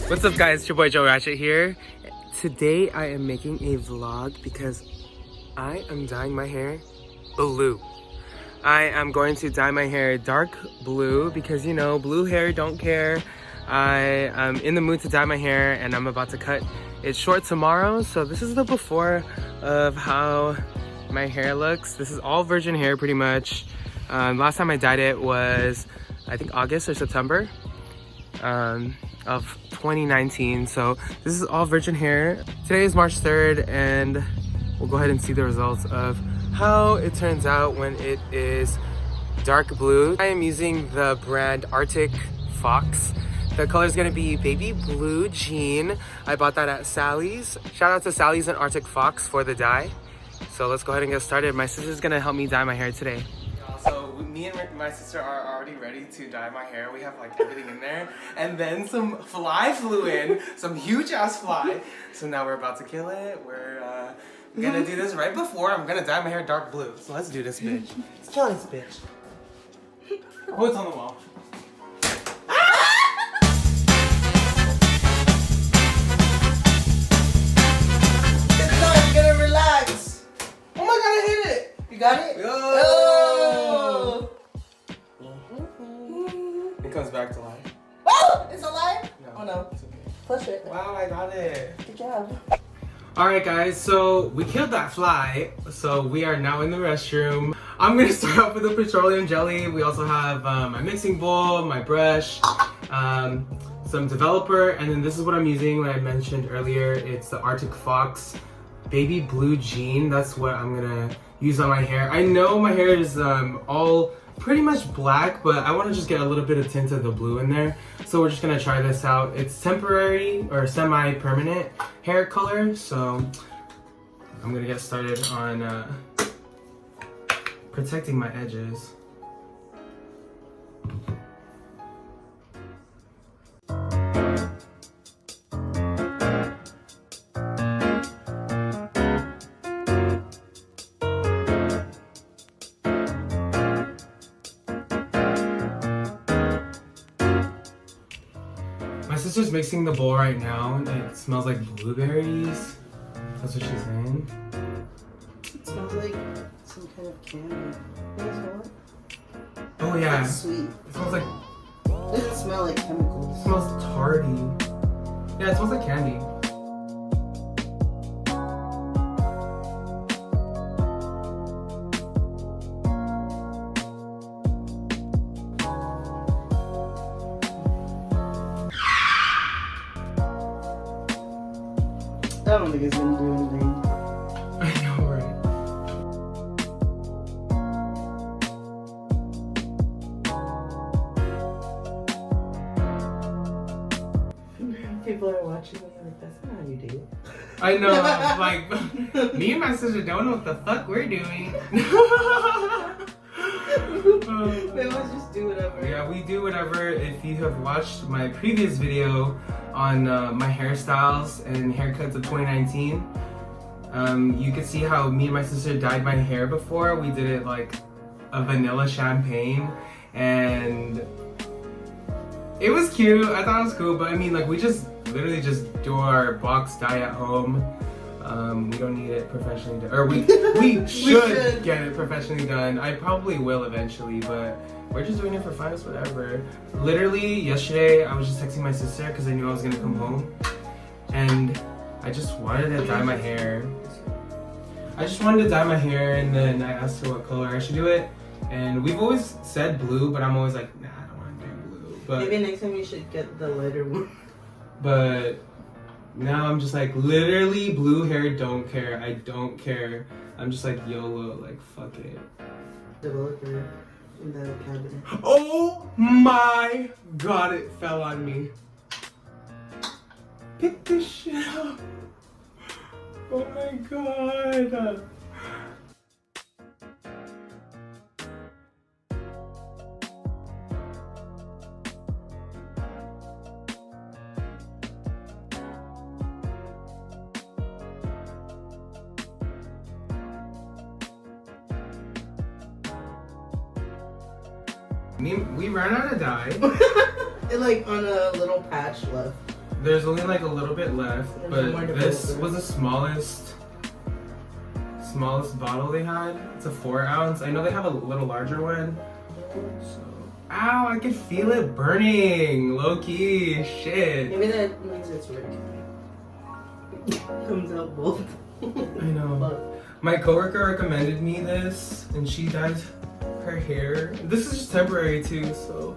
What's up guys, it's your boy Joe Ratchet here. Today I am making a vlog because I am dyeing my hair blue. I am going to dye my hair dark blue because, you know, blue hair don't care. I am in the mood to dye my hair and I'm about to cut it short tomorrow. So this is the before of how my hair looks. This is all virgin hair pretty much. Last time I dyed it was I think August or September of 2019. So this is all virgin hair. Today is March 3rd and we'll go ahead and see the results of how it turns out when it is dark blue. I am using the brand Arctic Fox. The color is going to be baby blue jean. I bought that at Sally's. Shout out to Sally's and Arctic Fox for the dye. So let's go ahead and get started. My sister's going to help me dye my hair today. So me and my sister are already ready to dye my hair. We have like everything in there. And then some fly flew in, some huge ass fly. So now we're about to kill it. We're gonna do this right before I'm gonna dye my hair dark blue. So let's do this bitch. Let's kill this bitch. Oh, it's on the wall. It's not, you gotta relax. Oh my god, I hit it! You got it? Oh! It comes back to life. Oh! It's alive? No, Oh no. it's okay. Push it. Wow, I got it. Good job. Alright guys, so we killed that fly. So we are now in the restroom. I'm gonna start off with the petroleum jelly. We also have my mixing bowl, my brush, some developer, and then this is what I'm using when I mentioned earlier. It's the Arctic Fox baby blue jean. That's what I'm gonna use on my hair. I know my hair is all pretty much black, but I want to just get a little bit of tint of the blue in there. So we're just gonna try this out. It's temporary or semi-permanent hair color, so I'm gonna get started on protecting my edges. My sister's mixing the bowl right now and it smells like blueberries. That's what she's saying. It smells like some kind of candy. What is it? Oh yeah. It's sweet. It smells like, It doesn't smell like chemicals. it smells tarty. Yeah, it smells like candy. I don't think it's gonna do anything. I know, right? People are watching me like, that's not how you do it. I know, like, me and my sister don't know what the fuck we're doing. They always just do whatever. Yeah, we do whatever. If you have watched my previous video on my hairstyles and haircuts of 2019, you can see how me and my sister dyed my hair before. We did it like a vanilla champagne and it was cute. I thought it was cool, but I mean, like, we just literally just do our box dye at home. We don't need it professionally done, or we should get it professionally done. I probably will eventually, but we're just doing it for fun, it's whatever. Literally yesterday, I was just texting my sister because I knew I was gonna come home, and I just wanted to dye my hair. And then I asked her what color I should do it, and we've always said blue, but I'm always like, nah, I don't want to do blue. But maybe next time you should get the lighter one. But now I'm just like, literally, blue hair don't care. I don't care. I'm just like, YOLO, like, fuck it. Developer in the cabinet. Oh my god, it fell on me. Pick this shit up. Oh my god. We ran out of dye. It like on a little patch left. There's only like a little bit left, but this was the smallest bottle they had. It's a 4 ounce. I know they have a little larger one. So, ow, I can feel it burning. Low key, shit. Maybe that means it's working. Comes out both. I know. My coworker recommended me this, and she dyes her hair. This is just temporary too, so.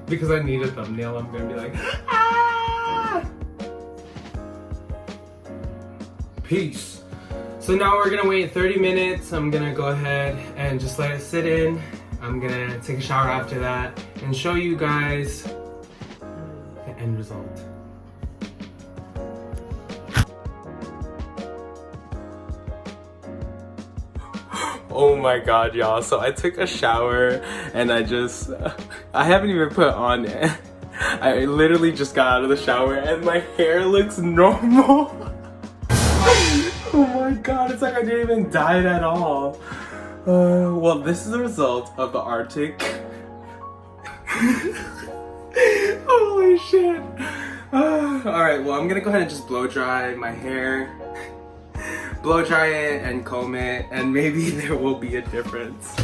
Because I need a thumbnail, I'm gonna be like, ah! Peace. So now we're gonna wait 30 minutes. I'm gonna go ahead and just let it sit in. I'm gonna take a shower after that and show you guys the end result. Oh my god, y'all. So I took a shower and I haven't even put on it. I literally just got out of the shower and my hair looks normal. Oh my god, it's like I didn't even dye it at all. Well, this is the result of the Arctic. Holy shit. Alright, well, I'm gonna go ahead and just blow dry my hair. Blow dry it and comb it, and maybe there will be a difference.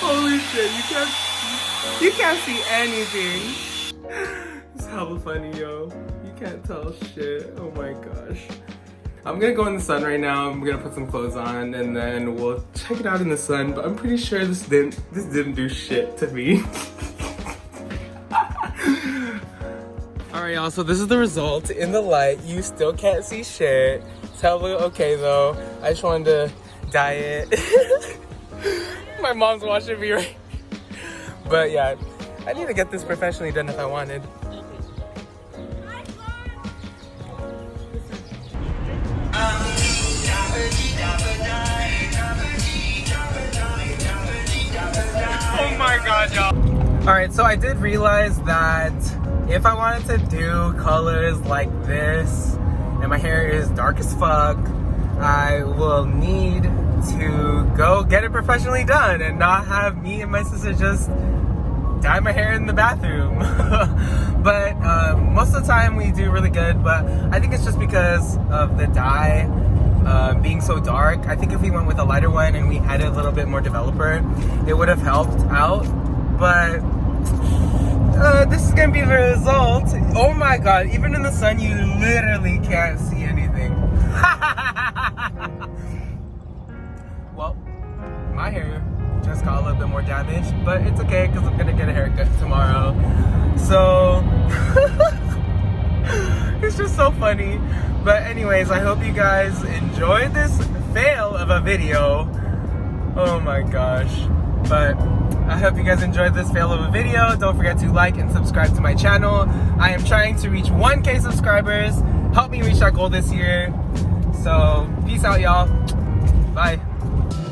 Holy shit, you can't see anything. It's hella funny, yo. You can't tell shit. Oh my gosh. I'm gonna go in the sun right now. I'm gonna put some clothes on and then we'll check it out in the sun, but I'm pretty sure this didn't do shit to me. Alright y'all, so this is the result in the light. You still can't see shit. It's hella okay though. I just wanted to dye it. My mom's watching me right. But yeah, I need to get this professionally done if I wanted. Oh my god, y'all. Alright, so I did realize that if I wanted to do colors like this and my hair is dark as fuck, I will need to go get it professionally done and not have me and my sister just dye my hair in the bathroom. But most of the time we do really good, but I think it's just because of the dye being so dark. I think if we went with a lighter one and we added a little bit more developer, it would have helped out. But this is gonna be the result. Oh my god, even in the sun you literally can't see anything. Well, my hair just got a little bit more damaged, but it's okay because I'm gonna get a haircut tomorrow. So it's just so funny. But anyways, I hope you guys enjoyed this fail of a video. Oh my gosh. But I hope you guys enjoyed this fail of a video. Don't forget to like and subscribe to my channel. I am trying to reach 1K subscribers. Help me reach that goal this year. So peace out, y'all. Bye.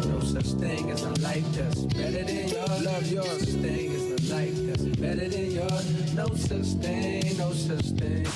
No such thing as a life that's better than yours. Love yours. Thing is a life that's better than yours. No such thing, no such thing.